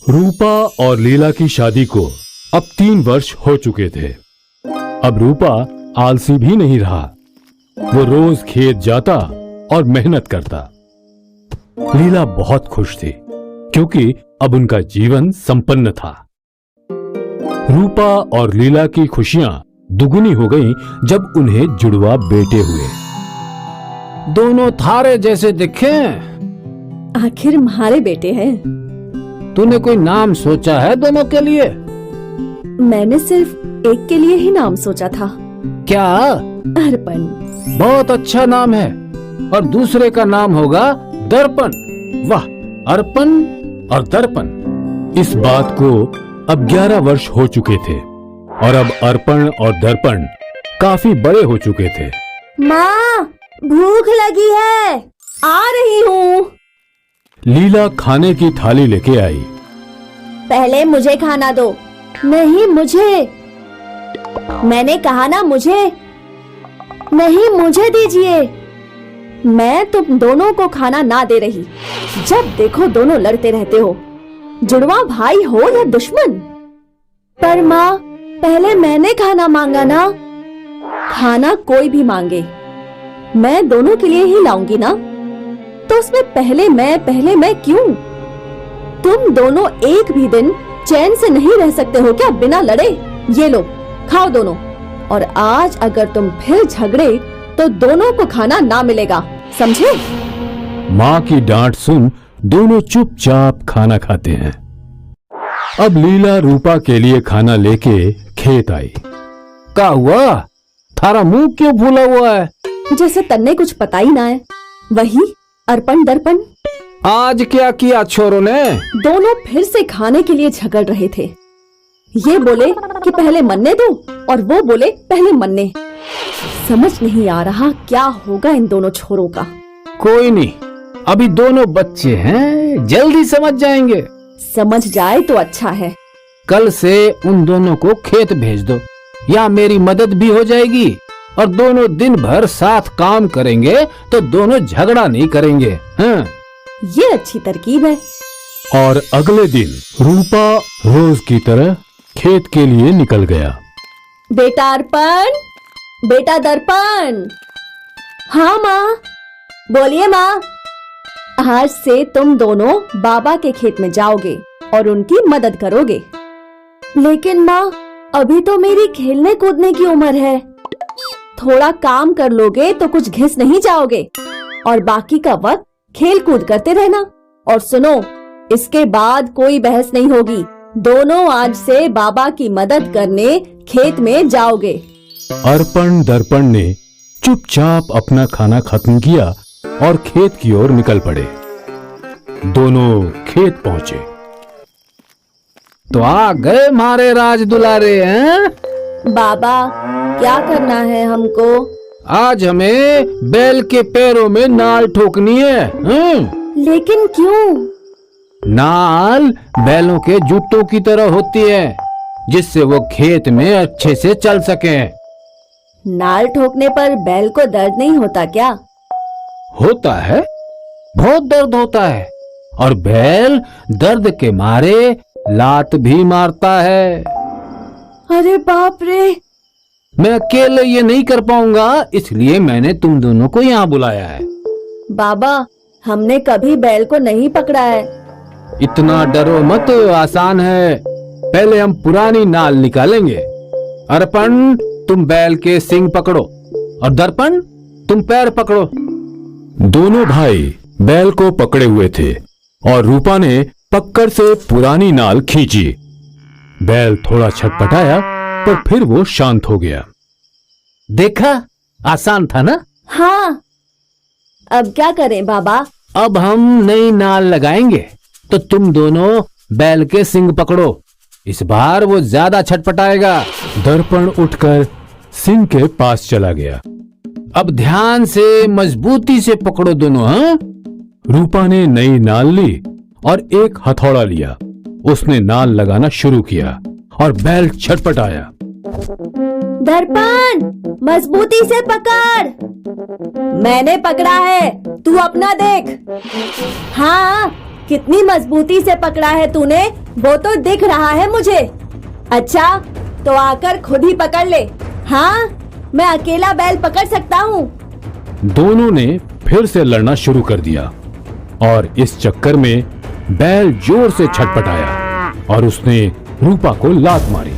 रूपा और लीला की शादी को अब 3 वर्ष हो चुके थे। अब रूपा आलसी भी नहीं रहा। वो रोज खेत जाता और मेहनत करता। लीला बहुत खुश थी क्योंकि अब उनका जीवन संपन्न था। रूपा और लीला की खुशियां दुगुनी हो गईं जब उन्हें जुड़वा बेटे हुए। दोनों थारे जैसे दिखे। आखिर हमारे बेटे हैं। तूने कोई नाम सोचा है दोनों के लिए? मैंने सिर्फ एक के लिए ही नाम सोचा था। क्या? अर्पण। बहुत अच्छा नाम है। और दूसरे का नाम होगा दर्पण। वाह, अर्पण और दर्पण। इस बात को अब 11 वर्ष हो चुके थे और अब अर्पण और दर्पण काफी बड़े हो चुके थे। माँ, भूख लगी है, आ रही हूँ। लीला खाने की थाली लेके आई। पहले मुझे खाना दो। नहीं, मुझे। मैंने कहा ना मुझे। नहीं, मुझे दीजिए। मैं तुम दोनों को खाना ना दे रही। जब देखो दोनों लड़ते रहते हो। जुड़वा भाई हो या दुश्मन। पर माँ, पहले मैंने खाना मांगा ना। खाना कोई भी मांगे, मैं दोनों के लिए ही लाऊंगी ना। तो उसमें पहले मैं क्यों? तुम दोनों एक भी दिन चैन से नहीं रह सकते हो क्या बिना लड़े? ये लो, खाओ दोनों। और आज अगर तुम फिर झगड़े तो दोनों को खाना ना मिलेगा, समझे? माँ की डांट सुन दोनों चुपचाप खाना खाते हैं। अब लीला रूपा के लिए खाना लेके खेत आई। क्या हुआ? थारा मुंह क्यों फूला हुआ है? जैसे तन्ने कुछ पता ही ना है। वही अर्पण दर्पण। आज क्या किया छोरों ने? दोनों फिर से खाने के लिए झगड़ रहे थे। ये बोले कि पहले मन्ने दो और वो बोले पहले मन्ने। समझ नहीं आ रहा क्या होगा इन दोनों छोरों का। कोई नहीं, अभी दोनों बच्चे हैं, जल्दी समझ जाएंगे। समझ जाए तो अच्छा है। कल से उन दोनों को खेत भेज दो, या मेरी मदद भी हो जाएगी और दोनों दिन भर साथ काम करेंगे तो दोनों झगड़ा नहीं करेंगे। हाँ? ये अच्छी तरकीब है। और अगले दिन रूपा रोज की तरह खेत के लिए निकल गया। बेटा अर्पण, बेटा दर्पण। हाँ माँ, बोलिए माँ। आज से तुम दोनों बाबा के खेत में जाओगे और उनकी मदद करोगे। लेकिन माँ, अभी तो मेरी खेलने कूदने की उम्र है। थोड़ा काम कर लोगे तो कुछ घिस नहीं जाओगे और बाकी का वक्त खेल कूद करते रहना। और सुनो, इसके बाद कोई बहस नहीं होगी। दोनों आज से बाबा की मदद करने खेत में जाओगे। अर्पण दर्पण ने चुपचाप अपना खाना खत्म किया और खेत की ओर निकल पड़े। दोनों खेत पहुंचे। तो आ गए हमारे राज दुलारे हैं? बाबा, क्या करना है हमको? आज हमें बैल के पैरों में नाल ठोकनी है। लेकिन क्यों? नाल बैलों के जूतों की तरह होती है, जिससे वो खेत में अच्छे से चल सके। नाल ठोकने पर बैल को दर्द नहीं होता क्या? होता है, बहुत दर्द होता है। और बैल दर्द के मारे लात भी मारता है। अरे बाप रे! मैं अकेले ये नहीं कर पाऊंगा, इसलिए मैंने तुम दोनों को यहाँ बुलाया है। बाबा, हमने कभी बैल को नहीं पकड़ा है। इतना डरो मत, आसान है। पहले हम पुरानी नाल निकालेंगे। अर्पण, तुम बैल के सींग पकड़ो और दर्पण, तुम पैर पकड़ो। दोनों भाई बैल को पकड़े हुए थे और रूपा ने पकड़ से पुरानी नाल खींची। बैल थोड़ा छटपटाया पर फिर वो शांत हो गया। देखा, आसान था ना? हाँ। अब क्या करें बाबा? अब हम नई नाल लगाएंगे, तो तुम दोनों बैल के सींग पकड़ो। इस बार वो ज्यादा छटपटाएगा। दर्पण उठकर सिंह के पास चला गया। अब ध्यान से मजबूती से पकड़ो दोनों। हाँ? रूपा ने नई नाल ली और एक हथौड़ा लिया। उसने नाल लगाना शुरू किया और बैल छटपटाया। दर्पण, मजबूती से पकड़। मैंने पकड़ा है, तू अपना देख। हाँ, कितनी मजबूती से पकड़ा है तूने, वो तो दिख रहा है मुझे। अच्छा, तो आकर खुद ही पकड़ ले। हाँ, मैं अकेला बैल पकड़ सकता हूँ। दोनों ने फिर से लड़ना शुरू कर दिया और इस चक्कर में बैल जोर से छटपटाया और उसने रूपा को लात मारी।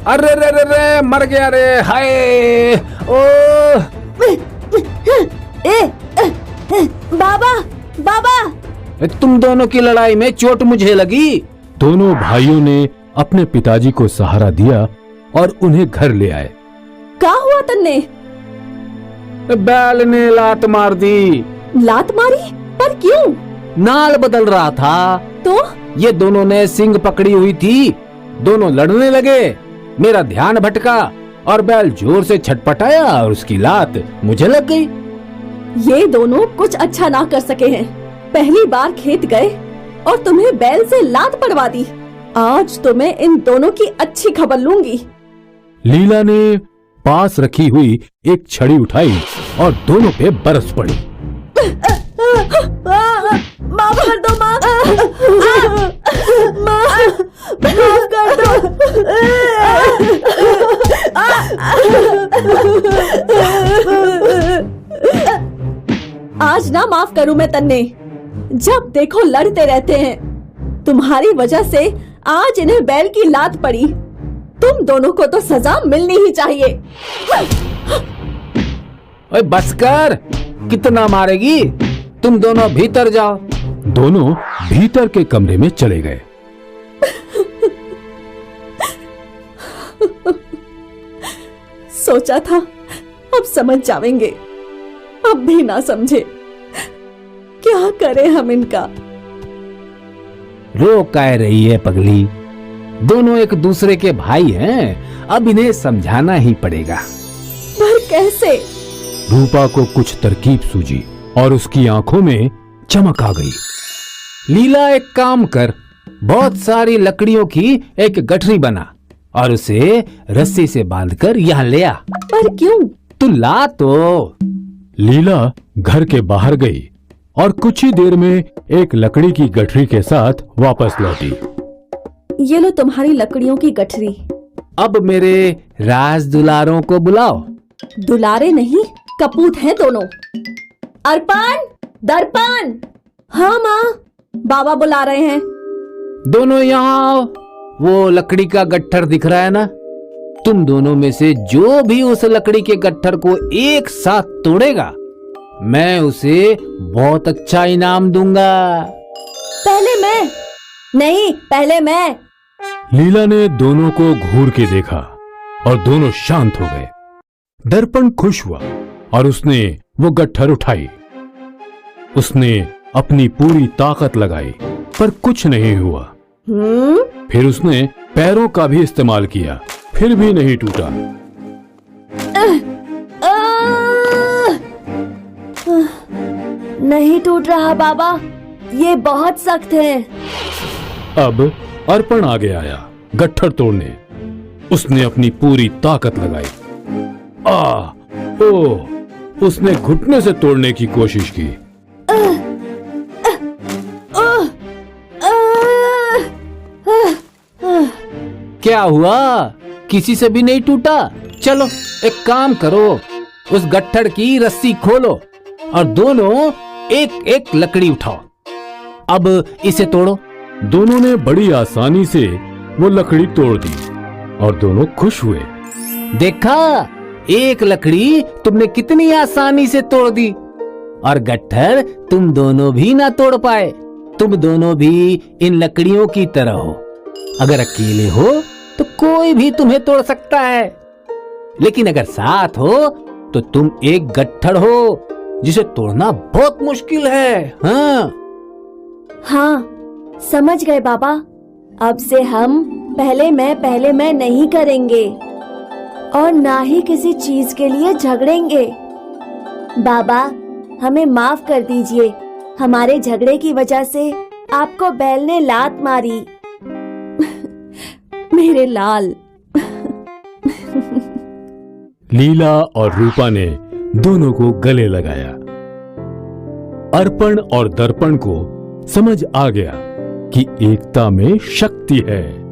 अरे रे रे रे, मर गया रे, हाय ओ। बाबा बाबा, तुम दोनों की लड़ाई में चोट मुझे लगी। दोनों भाइयों ने अपने पिताजी को सहारा दिया और उन्हें घर ले आए। क्या हुआ तन्ने? बैल ने लात मार दी। लात मारी? पर क्यों? नाल बदल रहा था तो ये दोनों ने सींग पकड़ी हुई थी, दोनों लड़ने लगे। मेरा ध्यान भटका और बैल जोर से छटपटाया और उसकी लात मुझे लग गई। ये दोनों कुछ अच्छा ना कर सके हैं। पहली बार खेत गए और तुम्हें बैल से लात पड़वा दी। आज तो मैं इन दोनों की अच्छी खबर लूंगी। लीला ने पास रखी हुई एक छड़ी उठाई और दोनों पे बरस पड़ी। माफ कर दो, माफ कर दो। आज ना माफ करूं मैं तन्ने। जब देखो लड़ते रहते हैं। तुम्हारी वजह से आज इन्हें बैल की लात पड़ी। तुम दोनों को तो सजा मिलनी ही चाहिए। ओए बस कर, कितना मारेगी? तुम दोनों भीतर जाओ। दोनों भीतर के कमरे में चले गए। सोचा था अब समझ जाएंगे, अब भी ना समझे। क्या करें हम इनका? रो कह रही है पगली? दोनों एक दूसरे के भाई हैं, अब इन्हें समझाना ही पड़ेगा। पर कैसे? रूपा को कुछ तरकीब सूझी और उसकी आंखों में चमक आ गई। लीला, एक काम कर, बहुत सारी लकड़ियों की एक गठरी बना और उसे रस्सी से बांधकर यहाँ ले आ। पर क्यों? तू ला तो। लीला घर के बाहर गई और कुछ ही देर में एक लकड़ी की गठरी के साथ वापस लौटी। ये लो तुम्हारी लकड़ियों की गठरी। अब मेरे राज दुलारों को बुलाओ। दुलारे नहीं, कपूत हैं दोनों। अर्पण, दर्पण। हाँ माँ, बाबा बुला रहे हैं। दोनों यहाँ आओ। वो लकड़ी का गट्ठर दिख रहा है ना? तुम दोनों में से जो भी उस लकड़ी के गट्ठर को एक साथ तोड़ेगा, मैं उसे बहुत अच्छा इनाम दूंगा। पहले मैं। नहीं, पहले मैं। लीला ने दोनों को घूर के देखा और दोनों शांत हो गए। दर्पण खुश हुआ और उसने वो गट्ठर उठाई। उसने अपनी पूरी ताकत लगाई पर कुछ नहीं हुआ। फिर उसने पैरों का भी इस्तेमाल किया, फिर भी नहीं टूटा। नहीं टूट रहा बाबा, ये बहुत सख्त है। अब अर्पण आगे आया गट्ठर तोड़ने। उसने अपनी पूरी ताकत लगाई। उसने घुटने से तोड़ने की कोशिश की। क्या हुआ? किसी से भी नहीं टूटा? चलो एक काम करो, उस गट्ठर की रस्सी खोलो और दोनों एक एक लकड़ी उठाओ। अब इसे तोड़ो। दोनों ने बड़ी आसानी से वो लकड़ी तोड़ दी और दोनों खुश हुए। देखा, एक लकड़ी तुमने कितनी आसानी से तोड़ दी और गट्ठर तुम दोनों भी ना तोड़ पाए। तुम दोनों भी इन लकड़ियों की तरह हो। अगर अकेले हो तो कोई भी तुम्हें तोड़ सकता है, लेकिन अगर साथ हो तो तुम एक गट्ठर हो जिसे तोड़ना बहुत मुश्किल है। हाँ, समझ गए बाबा। अब से हम पहले मैं नहीं करेंगे और ना ही किसी चीज के लिए झगड़ेंगे। बाबा, हमें माफ कर दीजिए। हमारे झगड़े की वजह से आपको बैल ने लात मारी। मेरे लाल। लीला और रूपा ने दोनों को गले लगाया। अर्पण और दर्पण को समझ आ गया कि एकता में शक्ति है।